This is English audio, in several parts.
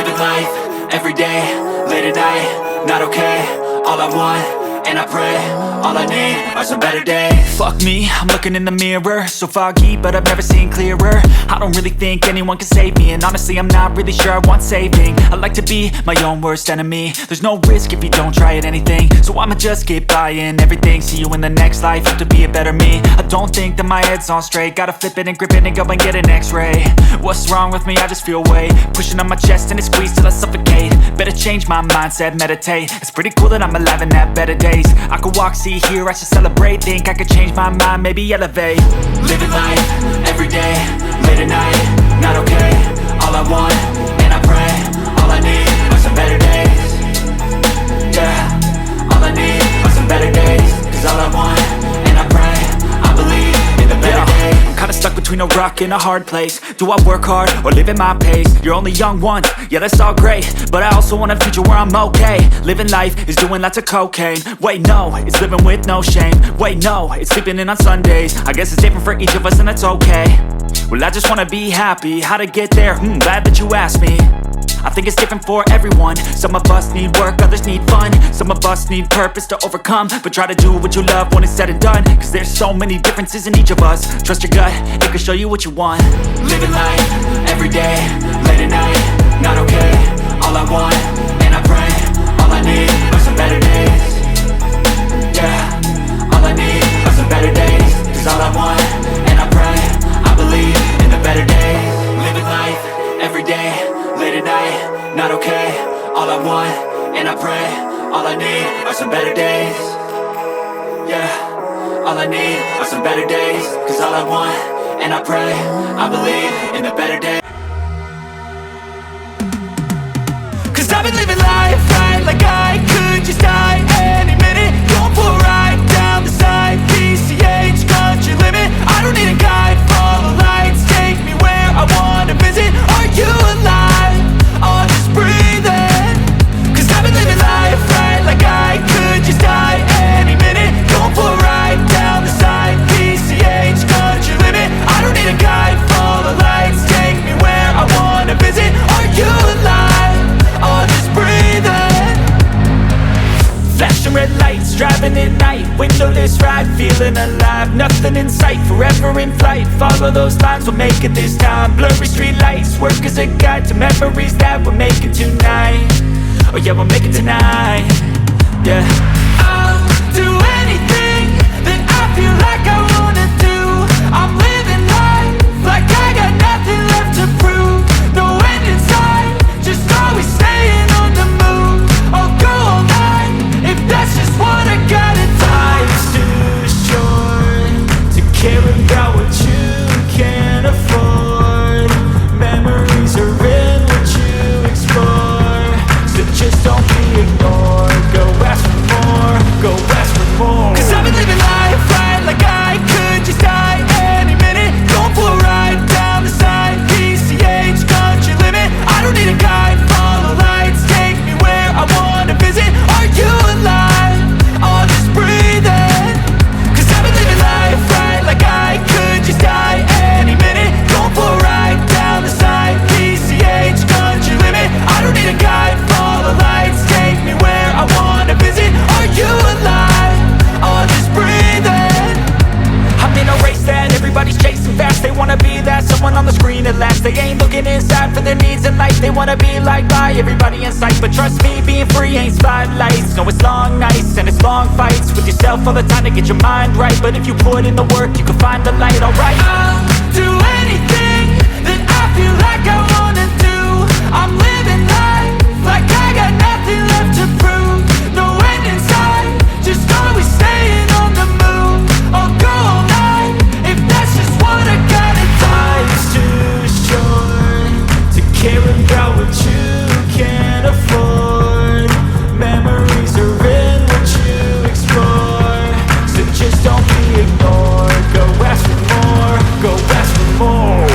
Living life, everyday, late at night, not okay. All I want, and I pray, all I need are some better days. Fuck me, I'm looking in the mirror, so foggy, but I've never seen clearer. I don't really think anyone can save me, and honestly I'm not really sure I want saving. I like to be my own worst enemy. There's no risk if you don't try at anything, so I'ma just keep buying everything. See you in the next life, have to be a better me. I don't think that my head's on straight, gotta flip it and grip it and go and get an x-ray. What's wrong with me? I just feel weight pushing on my chest and it squeezes till I suffocate. Better change my mindset, meditate. It's pretty cool that I'm alive and have better days. I could walk, see, hear, I should celebrate. Think I could change my mind, maybe elevate. Living life, everyday, late at night, not okay. All I want, and I pray, all I need are some better days. Yeah, all I need are some better days. Cause all I want, and I pray, I believe in the better days. I'm kinda stuck between a rock and a hard place. Do I work hard or live at my pace? You're only young once, yeah that's all great, but I also want a future where I'm okay. Living life is doing lots of cocaine. Wait no, it's living with no shame. Wait no, it's sleeping in on Sundays. I guess it's different for each of us and that's okay. Well I just wanna be happy, how to get there? Glad that you asked me. I think it's different for everyone. Some of us need work, others need fun. Some of us need purpose to overcome. But try to do what you love when it's said and done. Cause there's so many differences in each of us. Trust your gut, it can show you what you want. Living life, everyday, late at night, not okay. All I want, and I pray, all I need are some better days. Yeah, all I need are some better days. Cause all I want, and I pray, I believe in the better days. Living life, everyday, late at night, not okay. All I want, and I pray, all I need are some better days. Yeah, all I need are some better days. Cause all I want, and I pray, I believe in the better days. Cause I've been living life right like I could just die any minute. Going for a ride down the side, PCH, country limit. I don't need a guide, follow lights, take me where I wanna visit. Are you alive? Or just breathing? Cause I've been living life right like I could just die any minute. Going for a ride down the side, PCH, country limit. I don't need a guide, follow lights, take me where I wanna visit. Are you alive? Or just breathing? Flashing red lights, driving at night, windowless ride, feeling alive. Nothing in sight, forever in flight. Follow those lines, we'll make it this time. Blurry street lights, work as a guide to memories that we're making tonight. Oh yeah, we'll make it tonight. Yeah, I'll do anything that I feel like I wanna do. I'm living life like I got nothing left to prove. No end in sight, just always staying on the move. I'll go all night if that's just what I gotta do. Life's too short to care about what you can't afford. Memories are in what you explore, so just don't be ignored. Go ask for more, go ask for more. Cause I've been living life right like I could just die any minute. Going for a ride down the side, PCH, country limit. I don't need a guide, follow lights, take me where I wanna visit. Are you alive? Or just breathing? Cause I've been living life right like I could just die any minute. Going for a ride down the side, PCH, country limit. I don't need a guide, follow lights, take me where I wanna visit. Are you alive? Or just breathing? I'm in a race that everybody's chasing fast. They wanna be that someone on the screen at last. They ain't looking inside for their needs in life. They wanna be liked by everybody in sight. But trust me, being free ain't spotlights. No, it's long nights and it's long fights with yourself all the time to get your mind right. But if you put in the work, you can find the light, alright. I'll do anything that I feel like I wanna do. I'm living life like I got nothing left to prove. No end in sight, just always staying on the move. I'll go all night if that's just what I gotta do. Life's too short to care about what you can't afford. Memories are in what you explore, so just don't be ignored. Go ask for more, go ask for more.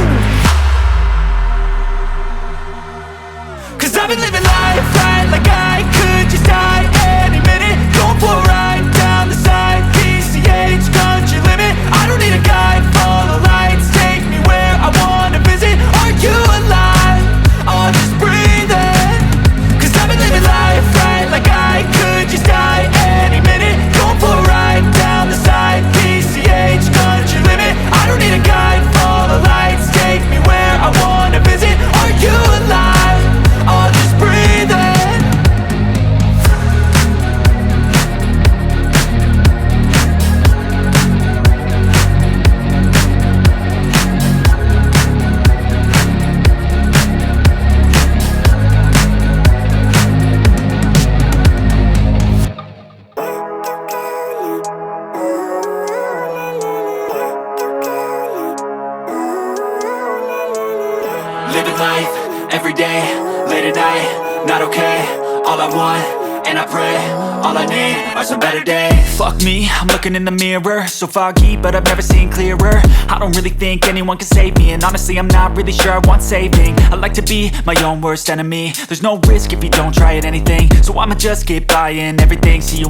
Cause I've been living life right like I could just die any minute. Going for a ride down the side, PCH, country limit. I don't need a guide, follow lights, take me where I wanna visit. Are you alive? Or just breathing? life, every day, late at night, not okay. All I want, and I pray, all I need are some better days. Fuck me, I'm looking in the mirror, so foggy, but I've never seen clearer. I don't really think anyone can save me, and honestly I'm not really sure I want saving. I like to be my own worst enemy. There's no risk if you don't try at anything, so I'ma just keep buying everything. See you